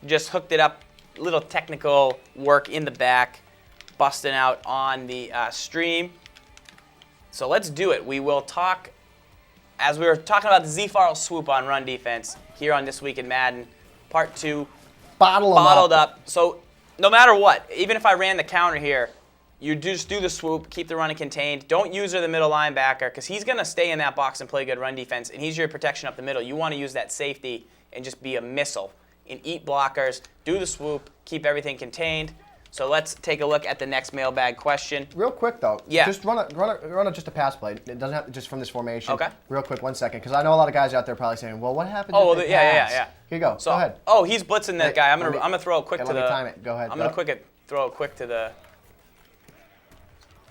Just hooked it up, little technical work in the back, busting out on the stream. So let's do it. We will talk, as we were talking about the ZFarls swoop on run defense here on This Week in Madden, Part 2. Bottled up. So no matter what, even if I ran the counter here, you just do the swoop, keep the running contained. Don't use her the middle linebacker because he's going to stay in that box and play good run defense, and he's your protection up the middle. You want to use that safety and just be a missile and eat blockers, do the swoop, keep everything contained. So let's take a look at the next mailbag question. Real quick, though. Yeah. Just run just a pass play. It doesn't have to just from this formation. Okay. Real quick, 1 second, because I know a lot of guys out there probably saying, well, what happened Oh, if they yeah. pass? Here you go. So, go ahead. Oh, he's blitzing that guy. I'm gonna throw it quick to the. Let me time it. Go ahead. I'm gonna throw it quick to the.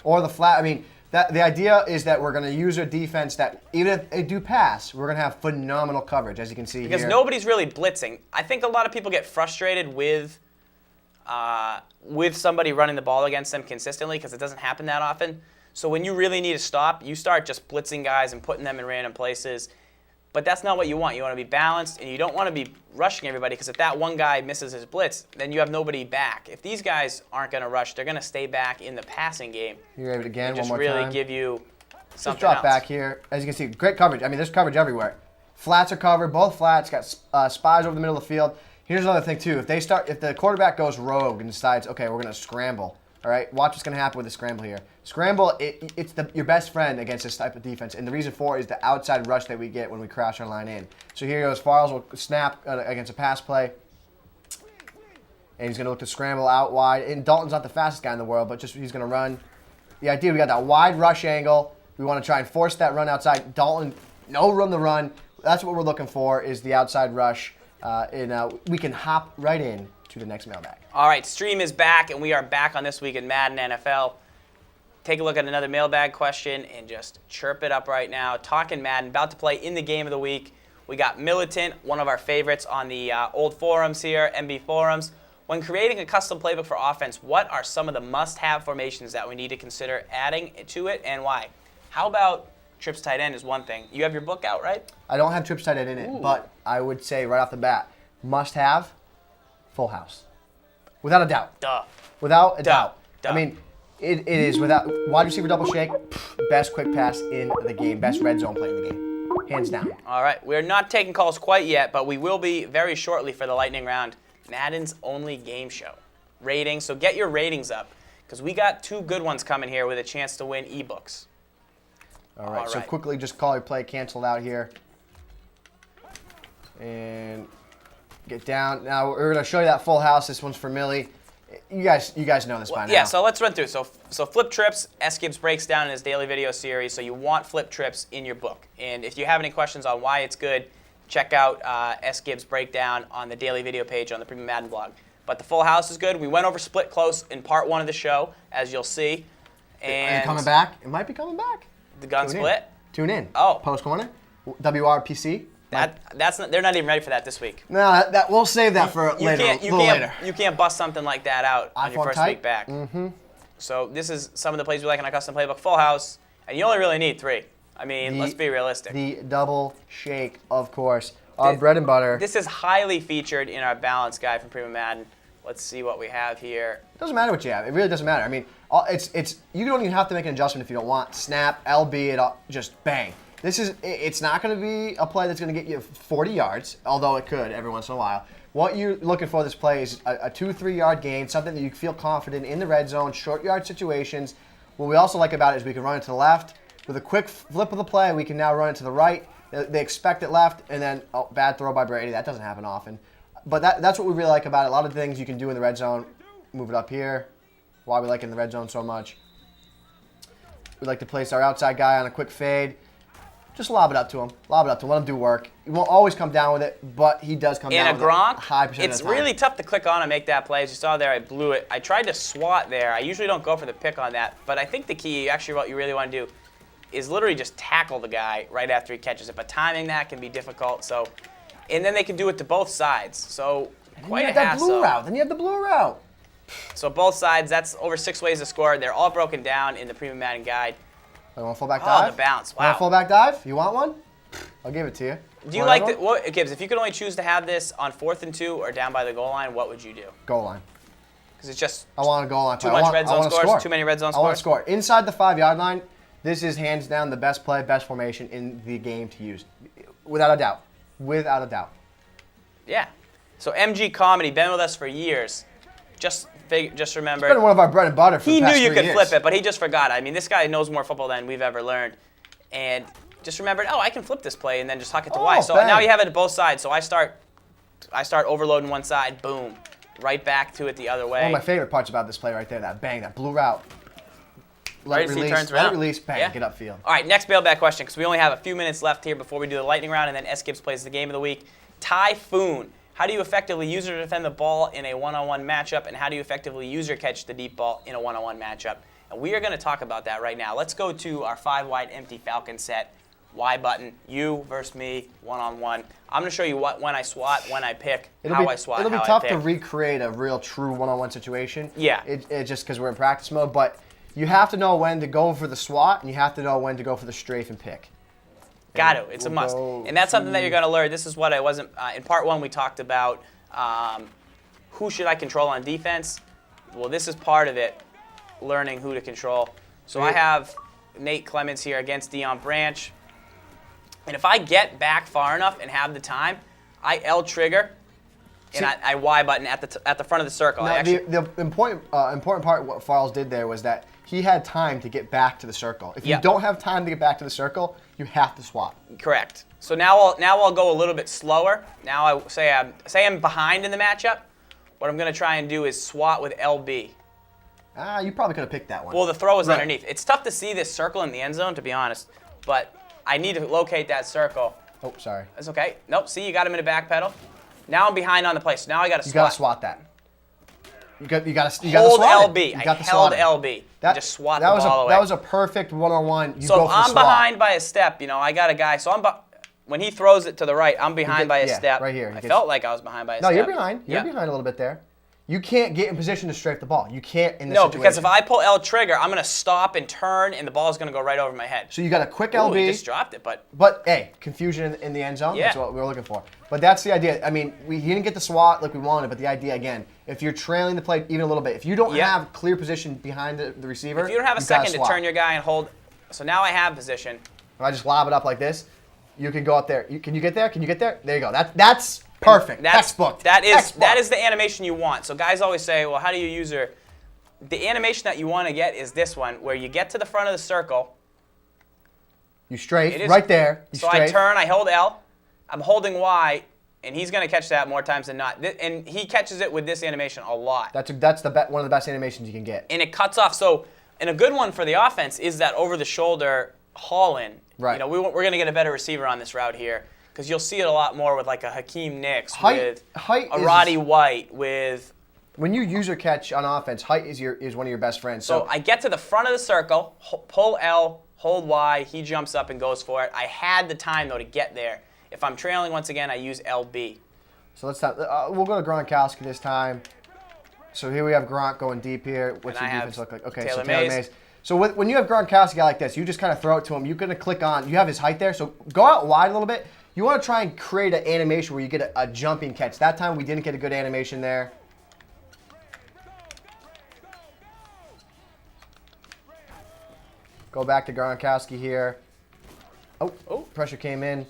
Or the flat. I mean, the idea is that we're going to use a defense that even if they do pass, we're going to have phenomenal coverage, as you can see here. Because nobody's really blitzing. I think a lot of people get frustrated with somebody running the ball against them consistently because it doesn't happen that often. So when you really need to stop, you start just blitzing guys and putting them in random places. But that's not what you want. You want to be balanced, and you don't want to be rushing everybody because if that one guy misses his blitz, then you have nobody back. If these guys aren't going to rush, they're going to stay back in the passing game. You're able to again, one more time. Just really give you something Just drop else. back here. As you can see, great coverage. I mean, there's coverage everywhere. Flats are covered, both flats. Got spies over the middle of the field. Here's another thing, too. If the quarterback goes rogue and decides, okay, we're going to scramble, all right, watch what's going to happen with the scramble here. Scramble, it's your best friend against this type of defense, and the reason for it is the outside rush that we get when we crash our line in. So here goes, Farls will snap against a pass play, and he's going to look to scramble out wide. And Dalton's not the fastest guy in the world, but just he's going to run. The idea, we got that wide rush angle. We want to try and force that run outside. Dalton, no room to run. That's what we're looking for is the outside rush, and we can hop right in to the next mailbag. All right, stream is back, and we are back on This Week in Madden NFL. Take a look at another mailbag question and just chirp it up right now. Talking Madden, about to play in the game of the week. We got Militant, one of our favorites on the old forums here, MB forums. When creating a custom playbook for offense, what are some of the must-have formations that we need to consider adding to it, and why? How about trips tight end is one thing. You have your book out, right? I don't have trips tight end in it, but I would say right off the bat, must-have, full house. Without a doubt. Duh. Without a doubt. Duh. I mean, it is without wide receiver double shake, best quick pass in the game, best red zone play in the game, hands down. All right, we're not taking calls quite yet, but we will be very shortly for the lightning round. Madden's only game show. Ratings, so get your ratings up because we got 2 good ones coming here with a chance to win ebooks. All right, so quickly just call your play, cancel out here. And get down. Now we're going to show you that full house. This one's for Millie. You guys know this by now. Yeah, so let's run through. So flip trips, SGibs breaks down in his daily video series. So you want flip trips in your book. And if you have any questions on why it's good, check out SGibs breakdown on the daily video page on the Preeminent Madden blog. But the full house is good. We went over split close in part 1 of the show, as you'll see. And are you coming back? It might be coming back. The gun split? Tune in. Oh. Post corner. WRPC. They're not even ready for that this week. No, we'll save that for later. You can't bust something like that out on your first week back. Mm-hmm. So this is some of the plays we like in our custom playbook. Full house, and you only really need 3. I mean, let's be realistic. The double shake, of course. Our bread and butter. This is highly featured in our balance guide from Preeminent Madden. Let's see what we have here. It doesn't matter what you have. It really doesn't matter. I mean, you don't even have to make an adjustment if you don't want. Snap, LB, just bang. It's not going to be a play that's going to get you 40 yards, although it could every once in a while. What you're looking for this play is a 2-3 yard gain, something that you feel confident in the red zone, short yard situations. What we also like about it is we can run it to the left. With a quick flip of the play, we can now run it to the right. They expect it left, and then, bad throw by Brady. That doesn't happen often. But that's what we really like about it. A lot of things you can do in the red zone. Move it up here. Why we like it in the red zone so much. We like to place our outside guy on a quick fade. Just lob it up to him. Let him do work. He won't always come down with it, but he does come down with it. In a Gronk, high percent of the time. It's really tough to click on and make that play. As you saw there, I blew it. I tried to swat there. I usually don't go for the pick on that, but I think the key, actually what you really want to do, is literally just tackle the guy right after he catches it. But timing that can be difficult. So, and then they can do it to both sides. So quite a hassle. Then you have the blue route. So both sides, that's over 6 ways to score. They're all broken down in the Preeminent Madden guide. You want a fullback dive? Oh, the bounce. Wow. Want a fullback dive? You want one? I'll give it to you. Do you like what Gibbs? If you could only choose to have this on 4th and 2 or down by the goal line, what would you do? Goal line. Because it's just I want a goal line. Too much red zone scores. Too many red zone scores. I want to score inside the 5-yard line. This is hands down the best play, best formation in the game to use, without a doubt. Without a doubt. Yeah. So MG Comedy, been with us for years. Just remember. It's been one of our bread and butter for the past 3 years. He knew you could flip it, but he just forgot. I mean, this guy knows more football than we've ever learned. And just remembered, I can flip this play and then just huck it to Y. So now you have it at both sides. So I start overloading one side, boom. Right back to it the other way. One of my favorite parts about this play right there, that bang, that blue route. Let it release, bang, yeah. get upfield. All right, next mailbag question, because we only have a few minutes left here before we do the lightning round, and then SGibs plays the game of the week. Typhoon. How do you effectively use or defend the ball in a one-on-one matchup, and how do you effectively use or catch the deep ball in a one-on-one matchup? And we are going to talk about that right now. Let's go to our 5-wide empty Falcon set. Y button, you versus me, one-on-one. I'm going to show you when I swat, when I pick, how I swat, It'll be how I tough pick. to recreate a real true one-on-one situation. Yeah. It just because we're in practice mode, but you have to know when to go for the swat, and you have to know when to go for the strafe and pick. Got to. It's a must. And that's something that you're going to learn. This is what I wasn't. In part 1, we talked about who should I control on defense. Well, this is part of it, learning who to control. So I have Nate Clements here against Deion Branch. And if I get back far enough and have the time, I L trigger and I Y button at the front of the circle. Now, the important part what Farles did there was that he had time to get back to the circle. If you don't have time to get back to the circle, you have to swat. Correct. So now I'll go a little bit slower. Now I say I'm behind in the matchup. What I'm going to try and do is swat with LB. You probably could have picked that one. Well, the throw is underneath. It's tough to see this circle in the end zone, to be honest, but I need to locate that circle. Oh, sorry. That's okay. Nope. See, you got him in a back pedal. Now I'm behind on the play. So now I got to swat. You got to swat that. You got to hold swat LB. I held LB. Just swat the ball away. That was a perfect one-on-one. So if I'm behind by a step, I got a guy. So when he throws it to the right, I'm behind by a step. Right here. I felt like I was behind by a step. No, you're behind. You're behind a little bit there. You can't get in position to strafe the ball. You can't in this situation. No, because if I pull L trigger, I'm going to stop and turn, and the ball is going to go right over my head. So you got a quick LB. He just dropped it, but hey, confusion in the end zone. Yeah. That's what we were looking for. But that's the idea. I mean, he didn't get the swat like we wanted, but the idea again, if you're trailing the play even a little bit, if you don't have clear position behind the receiver, if you don't have a second to turn your guy and hold, so now I have position. If I just lob it up like this, you can go up there. Can you get there? Can you get there? There you go. That's perfect. Textbook. That is the animation you want. So guys always say, well, how do you use her? The animation that you want to get is this one, where you get to the front of the circle. You strafe right there. So I turn, I hold L, I'm holding Y, and he's going to catch that more times than not. And he catches it with this animation a lot. That's one of the best animations you can get. And it cuts off. So, and a good one for the offense is that over-the-shoulder haul-in. Right. We're going to get a better receiver on this route here. Because you'll see it a lot more with like a Hakeem Nicks, with a Roddy White, with... When you use or catch on offense, height is one of your best friends. So I get to the front of the circle, pull L, hold Y, he jumps up and goes for it. I had the time, though, to get there. If I'm trailing, once again, I use LB. So we'll go to Gronkowski this time. So here we have Gronk going deep here. What's your defense look like? Okay, so Taylor Mays. So when you have Gronkowski like this, you just kind of throw it to him. You're going to click on. You have his height there, so go out wide a little bit. You want to try and create an animation where you get a jumping catch. That time we didn't get a good animation there. Go back to Gronkowski here. Oh, pressure came in.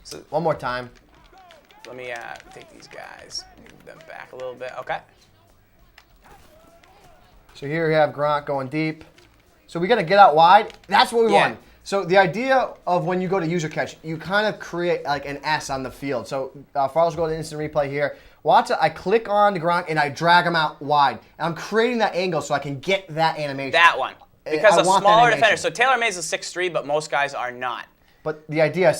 So one more time. Let me take these guys, move them back a little bit. Okay. So here we have Gronk going deep. So we got to get out wide. That's what we want. So the idea of when you go to user catch, you kind of create like an S on the field. So Farles go to instant replay here. Watch it. I click on the Gronk and I drag him out wide. And I'm creating that angle so I can get that animation. That one. Because a smaller defender. So Taylor Mays is 6'3", but most guys are not. But the idea,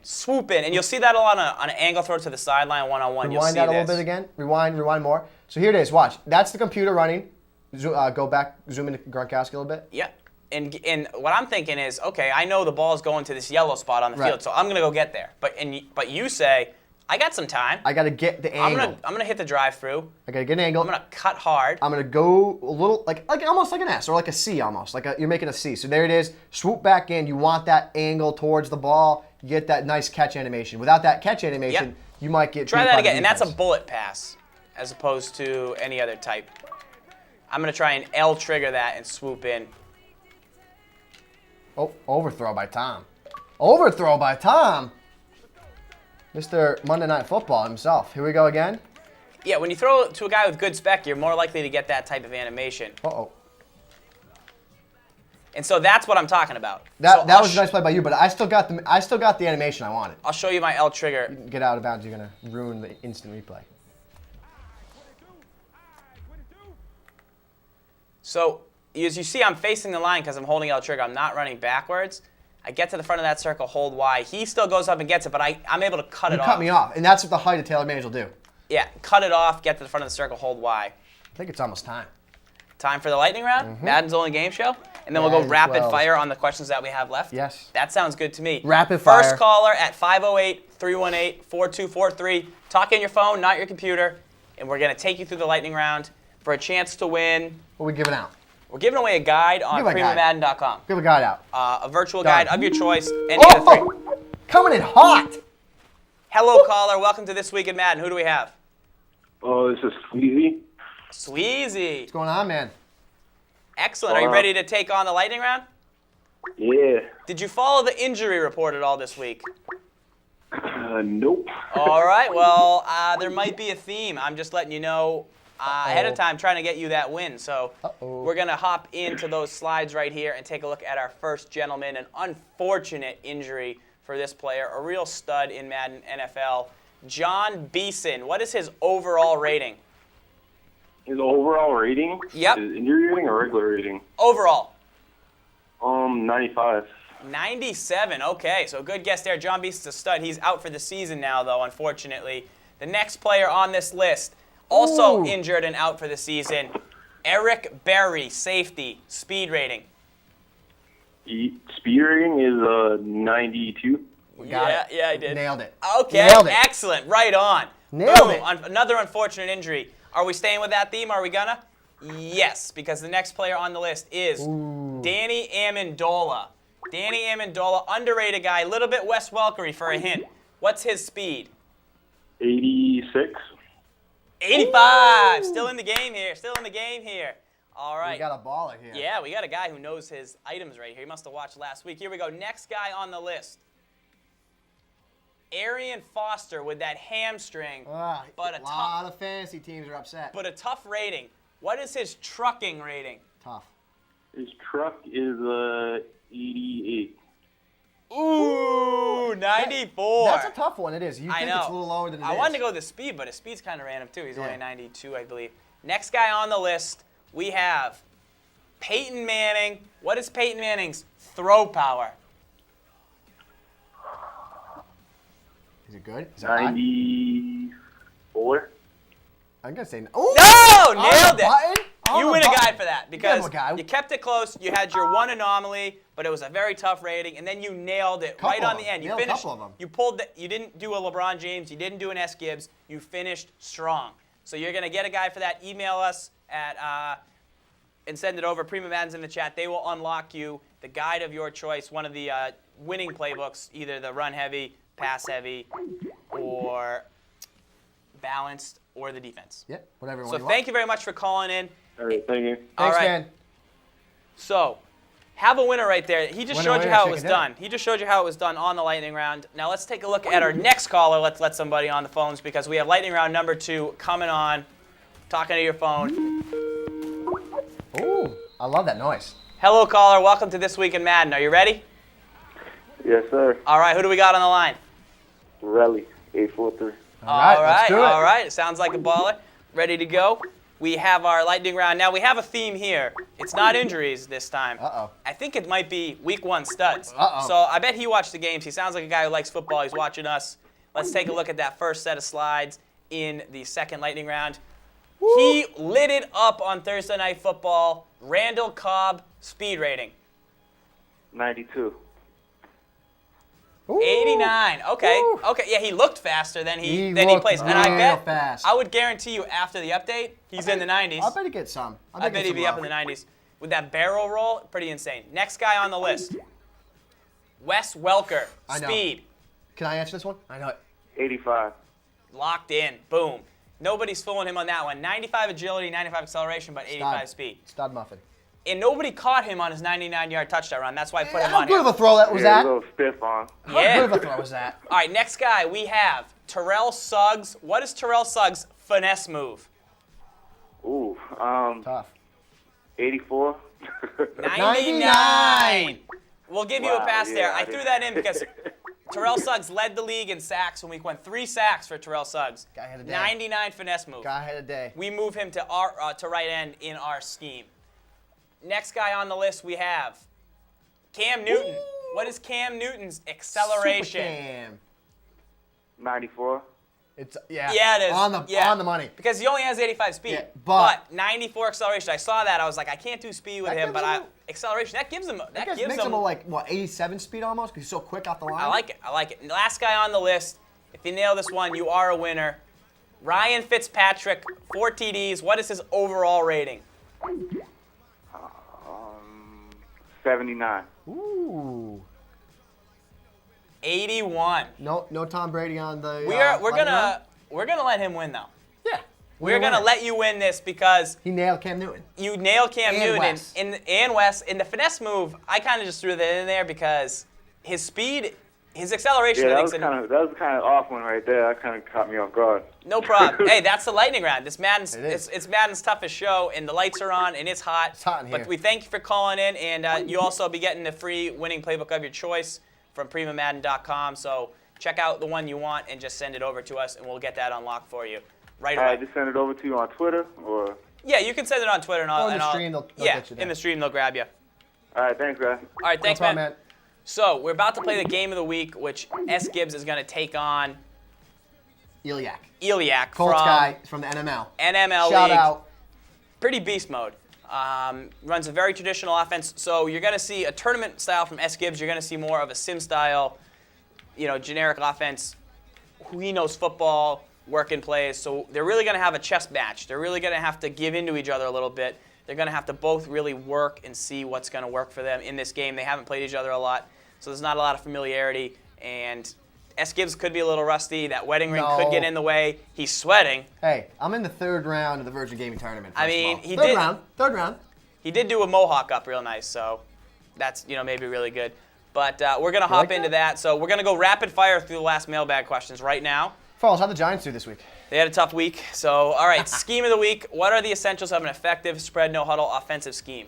swoop in, and you'll see that a lot on an angle throw to the sideline, one-on-one. Rewind that a little bit again. Rewind more. So here it is. Watch. That's the computer running. Go back, zoom into Gronkowski a little bit. Yeah. And what I'm thinking is, okay, I know the ball's going to this yellow spot on the field, so I'm going to go get there. But you say, I got some time. I got to get the angle. I'm gonna hit the drive-through. I got to get an angle. I'm going to cut hard. I'm going to go a little, like almost like an S or like a C almost. You're making a C. So there it is. Swoop back in. You want that angle towards the ball. you get that nice catch animation. Without that catch animation, you might get Try beat that by again, the and that's a defense. bullet pass as opposed to any other type. I'm going to try and L trigger that and swoop in. Oh, overthrow by Tom. Overthrow by Tom. Mr. Monday Night Football himself. Here we go again. Yeah, when you throw it to a guy with good spec, you're more likely to get that type of animation. Uh-oh. And so that's what I'm talking about. That So was a nice play by you, but I still got the animation I wanted. I'll show you my L trigger. Get out of bounds, you're gonna ruin the instant replay. So as you see, I'm facing the line because I'm holding L trigger. I'm not running backwards. I get to the front of that circle, hold Y. He still goes up and gets it, but I'm able to cut it off. You cut me off, and that's what the height of Taylor Mays will do. Yeah, cut it off, get to the front of the circle, hold Y. I think it's almost time. Time for the lightning round, Madden's only game show, and then we'll go Madden rapid 12. fire on the questions that we have left. Yes. That sounds good to me. Rapid fire. First caller at 508-318-4243. Talk in your phone, not your computer, and we're going to take you through the lightning round for a chance to win. What are we giving out? We're giving away a guide on Give a guide. preeminentmadden.com. Give a guide out. A virtual Done. guide of your choice, any of the three. Oh, coming in hot. Hello, caller. Welcome to This Week in Madden. Who do we have? Oh, this is Squeezy. Sweezy. What's going on, man? Excellent. Are you ready to take on the lightning round? Yeah. Did you follow the injury report at all this week? Nope. All right. Well, there might be a theme. I'm just letting you know ahead of time, trying to get you that win. So we're going to hop into those slides right here and take a look at our first gentleman. An unfortunate injury for this player, a real stud in Madden NFL. John Beeson. What is his overall rating? His overall rating? Yep. His injury rating or regular rating? Overall. 95. 97. Okay, so good guess there. John Beeson's a stud. He's out for the season now, though, unfortunately. The next player on this list, also injured and out for the season, Eric Berry, safety, speed rating. Speed rating is 92. Yeah, I did. Nailed it. Okay, Nailed it. excellent. Right on. Nailed it. Another unfortunate injury. Are we staying with that theme? Are we gonna? Yes, because the next player on the list is Danny Amendola. Danny Amendola, underrated guy, a little bit Wes Welkery for a hint. What's his speed? 86. 85. Still in the game here. Still in the game here. All right. We got a baller here. Yeah, we got a guy who knows his items right here. He must have watched last week. Here we go. Next guy on the list. Arian Foster with that hamstring, but a lot of fantasy teams are upset. but a tough rating. What is his trucking rating? Tough. His truck is 88. Ooh, 94. That's a tough one. It is. You I think know. it's a little lower than it is. I wanted to go with the speed, but his speed's kind of random too. He's only Yeah. 92, I believe. Next guy on the list, we have Peyton Manning. What is Peyton Manning's throw power? Is it good? Is it high? 94. I'm gonna say. Ooh! No! Nailed it! On You the win a button. guy for that because Give him a guy. you kept it close. You had your one anomaly, but it was a very tough rating, and then you nailed it right Couple on of the them. end. You Nailed a finished. couple of them. You pulled. You didn't do a LeBron James. You didn't do an SGibs. You finished strong. So you're gonna get a guy for that. Email us at and send it over. Prima Madden's in the chat. They will unlock you the guide of your choice, one of the winning playbooks, either the run heavy, pass heavy, or balanced, or the defense. Yep, whatever one So you thank you very much for calling in. All right, thank you. All Thanks, right. man. So, have a winner right there. He just Winner, showed you winner, how it chicken was dinner. done. He just showed you how it was done on the lightning round. Now let's take a look at our next caller. Let's let somebody on the phones because we have lightning round number 2 coming on. Talking to your phone. Ooh, I love that noise. Hello, caller. Welcome to This Week in Madden. Are you ready? Yes, sir. All right. Who do we got on the line? Relly, 843. All right, let's do it. All right. It sounds like a baller. Ready to go. We have our lightning round. Now, we have a theme here. It's not injuries this time. Uh-oh. I think it might be week 1 studs. Uh-oh. So I bet he watched the games. He sounds like a guy who likes football. He's watching us. Let's take a look at that first set of slides in the second lightning round. Woo. He lit it up on Thursday Night Football. Randall Cobb, speed rating. 92. Ooh. 89. Okay. Ooh. Okay. Yeah, he looked faster than he looked plays. And I real bet fast. I would guarantee you after the update, he's in the 90s. I bet he gets some. I bet he'd be up in the 90s. With that barrel roll, pretty insane. Next guy on the list. Wes Welker, I know. speed. Can I answer this one? I know it. 85. Locked in. Boom. Nobody's fooling him on that one. 95 agility, 95 acceleration, but 85 speed. Stud muffin. And nobody caught him on his 99-yard touchdown run. That's why I put him How on good here. of a throw that was Yeah, that? a little stiff on. How Yeah. good of a throw was that? All right, next guy we have Terrell Suggs. What is Terrell Suggs' finesse move? Ooh, Tough. 84. 99. We'll give you a Wow, pass there. yeah, I I threw didn't- that in because Terrell Suggs led the league in sacks when we went 3 sacks for Terrell Suggs. Guy had a day. 99 finesse move. Guy had a day. We move him to to right end in our scheme. Next guy on the list we have Cam Newton. Ooh. What is Cam Newton's acceleration? Super Cam. 94. It's yeah. Yeah, it is. On the money. Because he only has 85 speed. Yeah, but 94 acceleration. I saw that. I was like, I can't do speed with That him, gives but him acceleration, that gives him. That gives makes him. him a, like what 87 speed almost because he's so quick off the line. I like it. I like it. Last guy on the list. If you nail this one, you are a winner. Ryan Fitzpatrick, 4 TDs. What is his overall rating? 79. Ooh. 81. No Tom Brady on the. We're gonna let him win though. Yeah. We're gonna let you win this because He nailed Cam Newton. you nailed Cam And Newton Wes. and Wes in the finesse move. I kind of just threw that in there because his speed, his acceleration. Yeah, I that think was kind of off one right there. That kind of caught me off guard. no problem. Hey, that's the lightning round. This Madden's It is. it's Madden's toughest show, and the lights are on, and it's hot. It's hot in But here. we thank you for calling in, and you also be getting the free winning playbook of your choice from preeminent.com. So check out the one you want and just send it over to us, and we'll get that unlocked for you right All away. right, just send it over to you on Twitter or. Yeah, you can send it on Twitter and I'll. Or in the and I'll- stream, they'll yeah, get you there. in the stream they'll grab you. All right, thanks, guys. All right, thanks, No problem, man. So we're about to play the game of the week, which SGibs is going to take on Iliak. Eliak Colts from guy from the NML. NML Shout League. out. Pretty beast mode. Runs a very traditional offense. So you're going to see a tournament style from SGibs. You're going to see more of a sim style, generic offense. He knows football, working plays. So they're really going to have a chess match. They're really going to have to give into each other a little bit. They're going to have to both really work and see what's going to work for them in this game. They haven't played each other a lot, so there's not a lot of familiarity. And SGibs could be a little rusty. That wedding ring could get in the way. He's sweating. Hey, I'm in the 3rd round of the Virgin Gaming Tournament. I first of mean, all. he third did- round. Third round. He did do a mohawk up real nice, so that's maybe really good. But we're going to hop like into that? that. So we're going to go rapid fire through the last mailbag questions right now. Falls, how'd the Giants do this week? They had a tough week. So, all right, scheme of the week. What are the essentials of an effective spread, no huddle offensive scheme?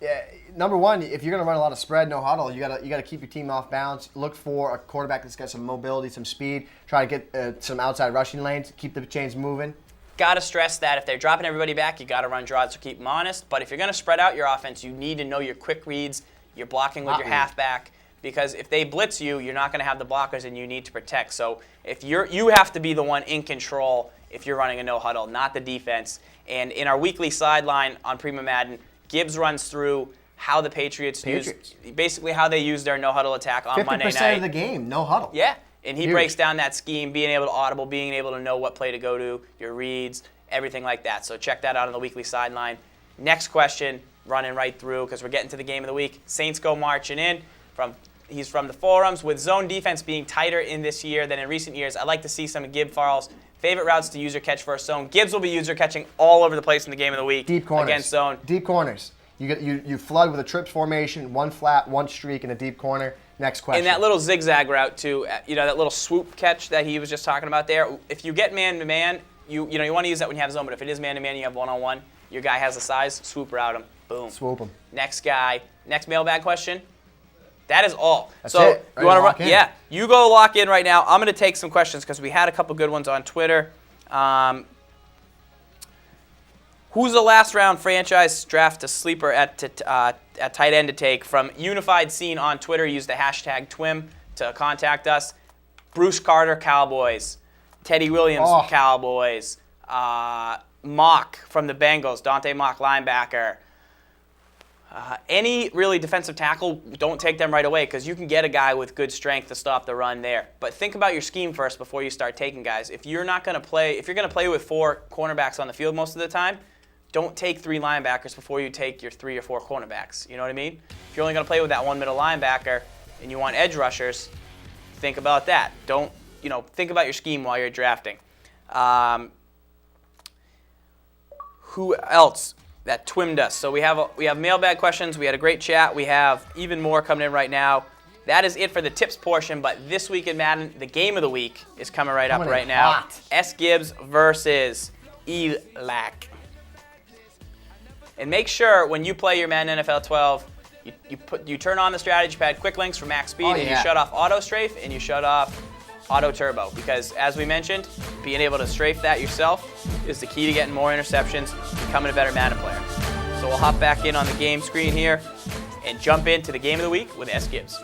Yeah, number one, if you're going to run a lot of spread, no huddle, you got to keep your team off balance. Look for a quarterback that's got some mobility, some speed. Try to get some outside rushing lanes. Keep the chains moving. Got to stress that if they're dropping everybody back, you got to run draws to keep them honest. But if you're going to spread out your offense, you need to know your quick reads, your blocking with Hot your read. halfback. Because if they blitz you, you're not going to have the blockers, and you need to protect. So if you have to be the one in control if you're running a no huddle, not the defense. And in our weekly sideline on Prima Madden, Gibbs runs through how the Patriots use, basically how they use their no huddle attack on Monday night. 50% of the game, no huddle. Yeah, and he Huge. breaks down that scheme, being able to audible, being able to know what play to go to, your reads, everything like that. So check that out on the weekly sideline. Next question, running right through because we're getting to the game of the week. Saints go marching in. He's from the forums. With zone defense being tighter in this year than in recent years, I'd like to see some of ZFarls' favorite routes to user catch versus zone. Gibbs will be user catching all over the place in the game of the week. Deep corners. Against zone. Deep corners. You flood with a trips formation, one flat, one streak, in a deep corner. Next question. And that little zigzag route too, that little swoop catch that he was just talking about there. If you get man-to-man, you want to use that when you have zone, but if it is man-to-man, you have one-on-one, your guy has the size, swoop route him. Boom. Swoop him. Next guy. Next mailbag question. That is all. That's so it. you want to Lock in. Yeah, you go lock in right now. I'm going to take some questions because we had a couple good ones on Twitter. Who's the last round franchise draft a sleeper at tight end to take? From Unified Scene on Twitter, use the hashtag TWIM to contact us. Bruce Carter, Cowboys. Teddy Williams, Cowboys. Mock from the Bengals, Dante Mock, linebacker. Any really defensive tackle, don't take them right away because you can get a guy with good strength to stop the run there. But think about your scheme first before you start taking guys. If you're going to play with 4 cornerbacks on the field most of the time, don't take 3 linebackers before you take your 3 or 4 cornerbacks. You know what I mean? If you're only going to play with that one middle linebacker and you want edge rushers, think about that. Don't, think about your scheme while you're drafting. Who else that TWIM'd us? So we have mailbag questions. We had a great chat. We have even more coming in right now. That is it for the tips portion, but this week in Madden, the game of the week is coming right up right now. Hot. SGibs versus ELAC. And make sure when you play your Madden NFL 12, you turn on the strategy pad quick links for max speed, and you shut off auto strafe and you shut off auto turbo, because as we mentioned, being able to strafe that yourself is the key to getting more interceptions, becoming a better Madden player. So we'll hop back in on the game screen here and jump into the game of the week with SGibs.